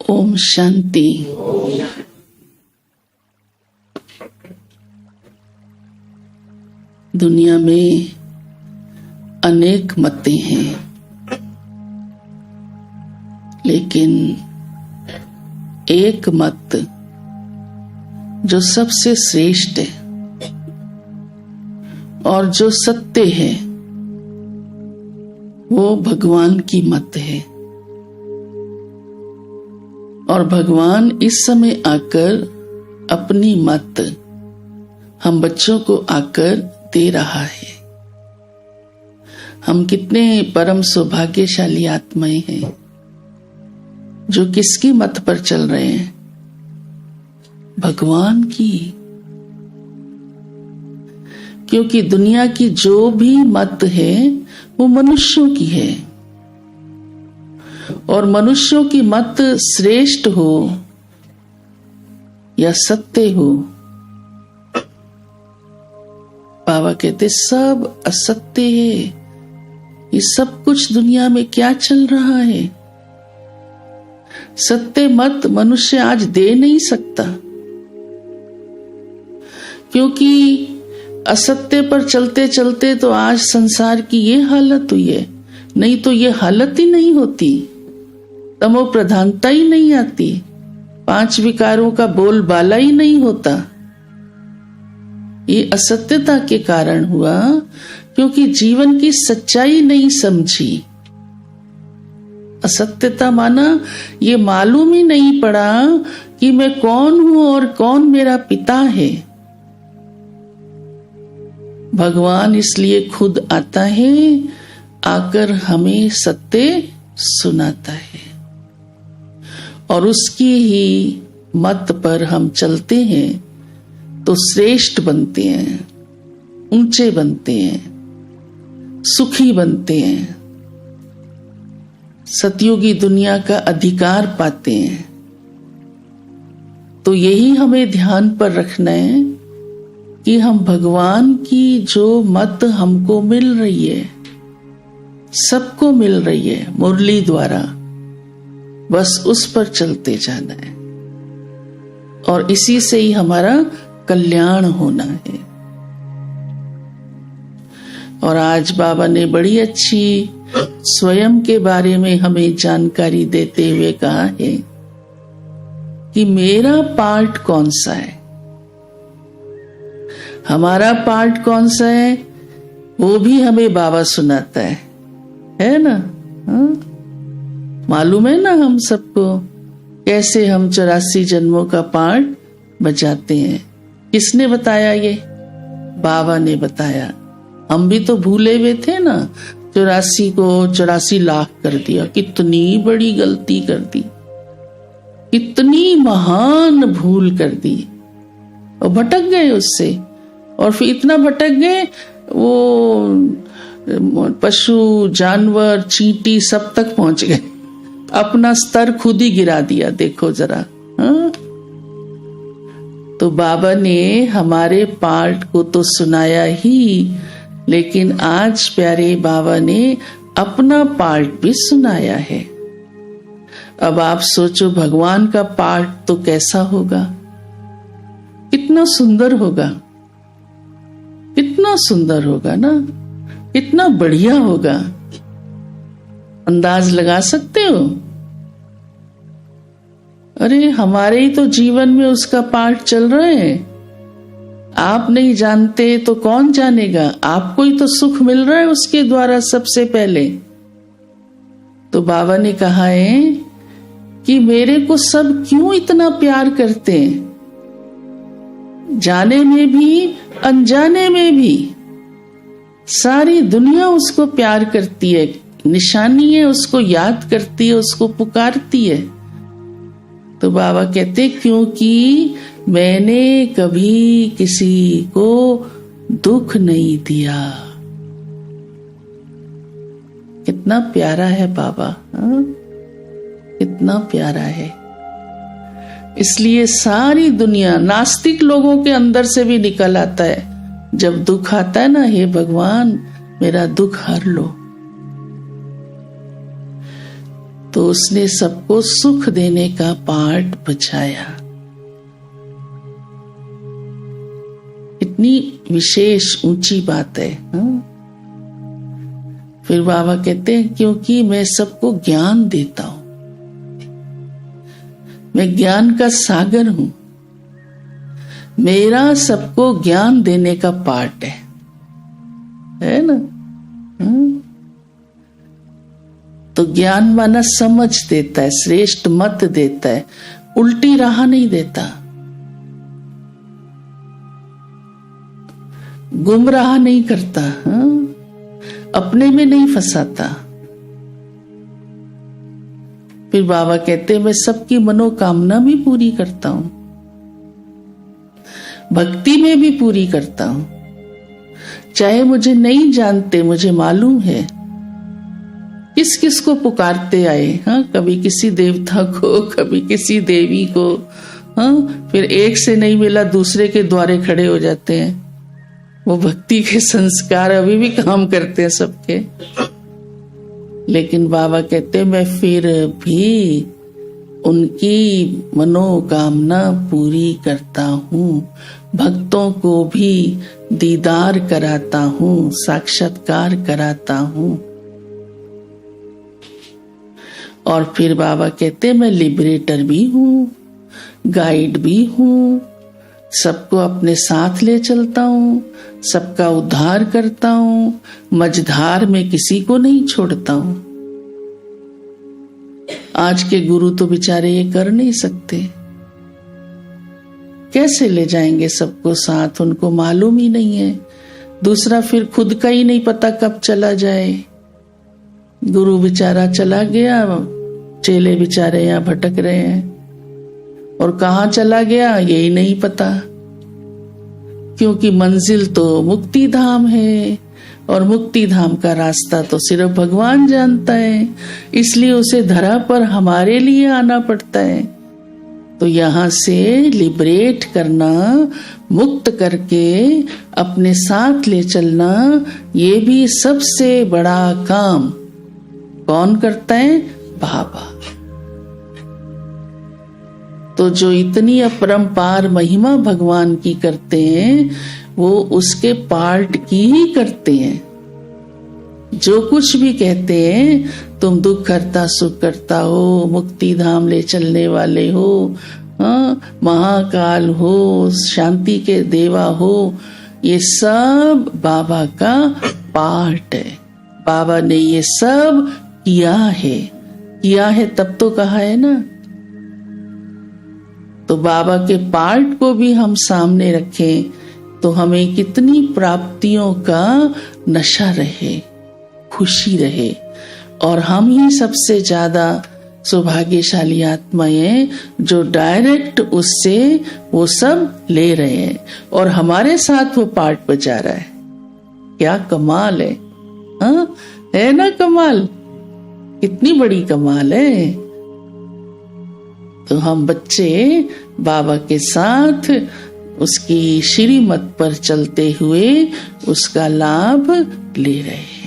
ओम शांति। दुनिया में अनेक मतें हैं, लेकिन एक मत जो सबसे श्रेष्ठ है और जो सत्य है वो भगवान की मत है। और भगवान इस समय आकर अपनी मत हम बच्चों को आकर दे रहा है। हम कितने परम सौभाग्यशाली आत्माएं हैं जो किसकी मत पर चल रहे हैं? भगवान की। क्योंकि दुनिया की जो भी मत है वो मनुष्यों की है, और मनुष्यों की मत श्रेष्ठ हो या सत्य हो, बाबा कहते सब असत्य है। ये सब कुछ दुनिया में क्या चल रहा है? सत्य मत मनुष्य आज दे नहीं सकता, क्योंकि असत्य पर चलते चलते तो आज संसार की ये हालत हुई है। नहीं तो ये हालत ही नहीं होती, तमो प्रधानता ही नहीं आती, 5 विकारों का बोलबाला ही नहीं होता। ये असत्यता के कारण हुआ, क्योंकि जीवन की सच्चाई नहीं समझी। असत्यता माना ये मालूम ही नहीं पड़ा कि मैं कौन हूं और कौन मेरा पिता है। भगवान इसलिए खुद आता है, आकर हमें सत्य सुनाता है, और उसकी ही मत पर हम चलते हैं तो श्रेष्ठ बनते हैं, ऊंचे बनते हैं, सुखी बनते हैं, सतयुगी दुनिया का अधिकार पाते हैं। तो यही हमें ध्यान पर रखना है कि हम भगवान की जो मत हमको मिल रही है, सबको मिल रही है मुरली द्वारा, बस उस पर चलते जाना है, और इसी से ही हमारा कल्याण होना है। और आज बाबा ने बड़ी अच्छी स्वयं के बारे में हमें जानकारी देते हुए कहा है कि मेरा पार्ट कौन सा है, हमारा पार्ट कौन सा है, वो भी हमें बाबा सुनाता है ना? मालूम है ना हम सबको कैसे हम 84 जन्मों का पार्ट बजाते हैं? किसने बताया? ये बाबा ने बताया। हम भी तो भूले हुए थे ना, 84 को 84 लाख कर दिया। कितनी बड़ी गलती कर दी, कितनी महान भूल कर दी, और भटक गए उससे। और फिर इतना भटक गए, वो पशु जानवर चींटी सब तक पहुंच गए, अपना स्तर खुद ही गिरा दिया। देखो जरा। तो बाबा ने हमारे पार्ट को तो सुनाया ही, लेकिन आज प्यारे बाबा ने अपना पार्ट भी सुनाया है। अब आप सोचो भगवान का पार्ट तो कैसा होगा, कितना सुंदर होगा, कितना सुंदर होगा ना, कितना बढ़िया होगा। अंदाज लगा सकते हो? अरे हमारे ही तो जीवन में उसका पार्ट चल रहे हैं। आप नहीं जानते तो कौन जानेगा? आपको ही तो सुख मिल रहा है उसके द्वारा सबसे पहले। तो बाबा ने कहा है कि मेरे को सब क्यों इतना प्यार करते हैं, जाने में भी अनजाने में भी। सारी दुनिया उसको प्यार करती है, निशानी है, उसको याद करती है, उसको पुकारती है। तो बाबा कहते क्योंकि मैंने कभी किसी को दुख नहीं दिया। कितना प्यारा है बाबा, कितना प्यारा है। इसलिए सारी दुनिया, नास्तिक लोगों के अंदर से भी निकल आता है जब दुख आता है ना, हे भगवान मेरा दुख हर लो। तो उसने सबको सुख देने का पाठ बजाया। इतनी विशेष ऊंची बात है। फिर बाबा कहते हैं क्योंकि मैं सबको ज्ञान देता हूं, मैं ज्ञान का सागर हूं, मेरा सबको ज्ञान देने का पाठ है ना। तो ज्ञान माना समझ देता है, श्रेष्ठ मत देता है, उल्टी राह नहीं देता, गुमराह नहीं करता, अपने में नहीं फंसाता। फिर बाबा कहते हैं मैं सबकी मनोकामना भी पूरी करता हूं, भक्ति में भी पूरी करता हूं। चाहे मुझे नहीं जानते, मुझे मालूम है किस किस को पुकारते आए। कभी किसी देवता को, कभी किसी देवी को, फिर एक से नहीं मिला दूसरे के द्वारे खड़े हो जाते हैं। वो भक्ति के संस्कार अभी भी काम करते हैं सबके। लेकिन बाबा कहते हैं मैं फिर भी उनकी मनोकामना पूरी करता हूँ, भक्तों को भी दीदार कराता हूँ, साक्षात्कार कराता हूँ। और फिर बाबा कहते हैं मैं लिबरेटर भी हूँ, गाइड भी हूँ, सबको अपने साथ ले चलता हूँ, सबका उद्धार करता हूँ, मझधार में किसी को नहीं छोड़ता हूँ। आज के गुरु तो बेचारे ये कर नहीं सकते, कैसे ले जाएंगे सबको साथ, उनको मालूम ही नहीं है। दूसरा फिर खुद का ही नहीं पता कब चला जाए। गुरु बेचारा चला गया, चेले बेचारे यहाँ भटक रहे हैं, और कहाँ चला गया यही नहीं पता, क्योंकि मंजिल तो मुक्ति धाम है और मुक्ति धाम का रास्ता तो सिर्फ भगवान जानता है, इसलिए उसे धरा पर हमारे लिए आना पड़ता है। तो यहाँ से लिबरेट करना, मुक्त करके अपने साथ ले चलना, ये भी सबसे बड़ा काम कौन करता है? बाबा। तो जो इतनी अपरंपार महिमा भगवान की करते हैं, वो उसके पार्ट की ही करते हैं। जो कुछ भी कहते हैं, तुम दुख करता सुख करता हो, मुक्ति धाम ले चलने वाले हो, महाकाल हो, शांति के देवा हो, ये सब बाबा का पार्ट है। बाबा ने ये सब किया है तब तो कहा है ना। तो बाबा के पार्ट को भी हम सामने रखें तो हमें कितनी प्राप्तियों का नशा रहे, खुशी रहे, और हम ही सबसे ज्यादा सौभाग्यशाली आत्माएं जो डायरेक्ट उससे वो सब ले रहे हैं और हमारे साथ वो पार्ट बजा रहा है। क्या कमाल है, है ना कमाल? कितनी बड़ी कमाल है। तो हम बच्चे बाबा के साथ उसकी श्रीमत पर चलते हुए उसका लाभ ले रहे हैं।